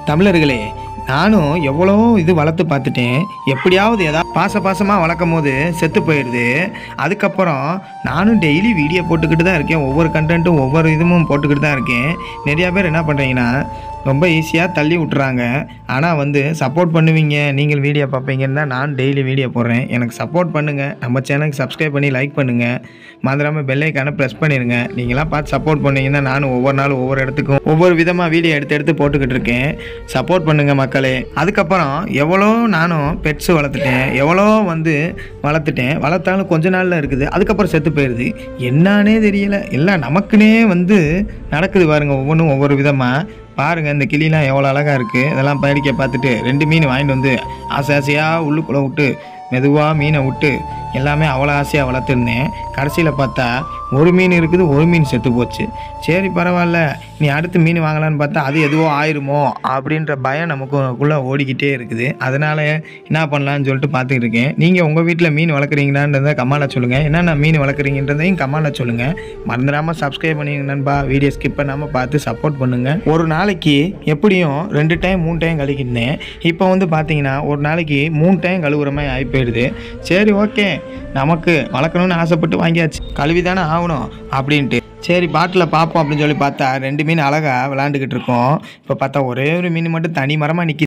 தமிழர்களே, நானும் எவ்வளோ இது வளர்த்து பார்த்துட்டேன். எப்படியாவது பாசமாக வளர்க்கும் போது செத்து போயிடுது. அதுக்கப்புறம் நானும் டெய்லி வீடியோ போட்டுக்கிட்டு தான் இருக்கேன். ஒவ்வொரு கண்டென்ட்டும் ஒவ்வொரு இதுவும் போட்டுக்கிட்டு தான் இருக்கேன். நிறையா பேர் என்ன பண்ணுறீங்கன்னா, ரொம்ப ஈஸியாக தள்ளி விட்டுறாங்க. ஆனால் சப்போர்ட் பண்ணுவீங்க, நீங்கள் வீடியோ பார்ப்பீங்கன்னு தான் நான் டெய்லி வீடியோ போடுறேன். எனக்கு சப்போர்ட் பண்ணுங்கள். நம்ம சேனலுக்கு சப்ஸ்கிரைப் பண்ணி லைக் பண்ணுங்கள். மறந்துடாமல் பெல் ஐக்கானை ப்ரெஸ் பண்ணிடுங்க. நீங்களாம் பார்த்து சப்போர்ட் பண்ணிங்கன்னா நானும் ஒவ்வொரு நாளும் ஒவ்வொரு இடத்துக்கும் ஒவ்வொரு விதமாக வீடியோ எடுத்து போட்டுக்கிட்டு இருக்கேன். சப்போர்ட் பண்ணுங்கள் மக்களே. அதுக்கப்புறம் எவ்வளோ நானும் பெட்ஸு வளர்த்துட்டேன், எவ்வளோ வளர்த்தாலும் கொஞ்ச நாளில் இருக்குது. அதுக்கப்புறம் செத்து போயிடுது. என்னானே தெரியல. எல்லாம் நமக்குன்னே நடக்குது பாருங்கள். ஒவ்வொன்றும் ஒவ்வொரு விதமாக பாருங்கள். இந்த கிளிலாம் எவ்வளோ அழகாக இருக்குது. இதெல்லாம் பயிரிக்க பார்த்துட்டு 2 மீன் வாங்கிட்டு ஆசையாக உள்ளுக்குள்ளே விட்டு மெதுவாக மீனை விட்டு எல்லாமே அவ்வளோ ஆசையாக வளர்த்துருந்தேன். கடைசியில் பார்த்தா ஒரு மீன் இருக்குது, ஒரு மீன் செத்து போச்சு. சரி பரவாயில்ல, நீ அடுத்து மீன் வாங்கலான்னு பார்த்தா அது எதுவோ ஆயிருமோ அப்படின்ற பயம் நமக்குள்ளே ஓடிக்கிட்டே இருக்குது. அதனால் என்ன பண்ணலான்னு சொல்லிட்டு பார்த்துக்கிட்டு இருக்கேன். நீங்கள் உங்கள் வீட்டில் மீன் வளர்க்குறீங்களான்றதை கமெண்ட்டில் சொல்லுங்கள். என்னென்ன மீன் வளர்க்குறீங்கன்றதையும் கமெண்ட்டில் சொல்லுங்கள். மறந்துடாமல் சப்ஸ்கிரைப் பண்ணிங்க நண்பா. வீடியோ ஸ்கிப் பண்ணாமல் பார்த்து சப்போர்ட் பண்ணுங்கள். ஒரு நாளைக்கு எப்படியும் 2 டைம் 3 டைம் கழுவிக்கிட்டேன். இப்போ பார்த்தீங்கன்னா ஒரு நாளைக்கு 3 டைம் கழுவுற மாதிரி ஆகி போயிடுது. சரி ஓகே, நமக்கு வளர்க்கணும்னு ஆசைப்பட்டு வாங்கியாச்சு, கழுவி தானே ஆகணும் அப்படின்ட்டு சரி பாட்டில் பார்ப்போம் அப்படின்னு சொல்லி பார்த்தா 2 மீன் அழகாக விளாண்டுக்கிட்டு இருக்கோம். இப்போ பார்த்தா ஒரே ஒரு மீன் மட்டும் தனி மரமாக நிற்கிது.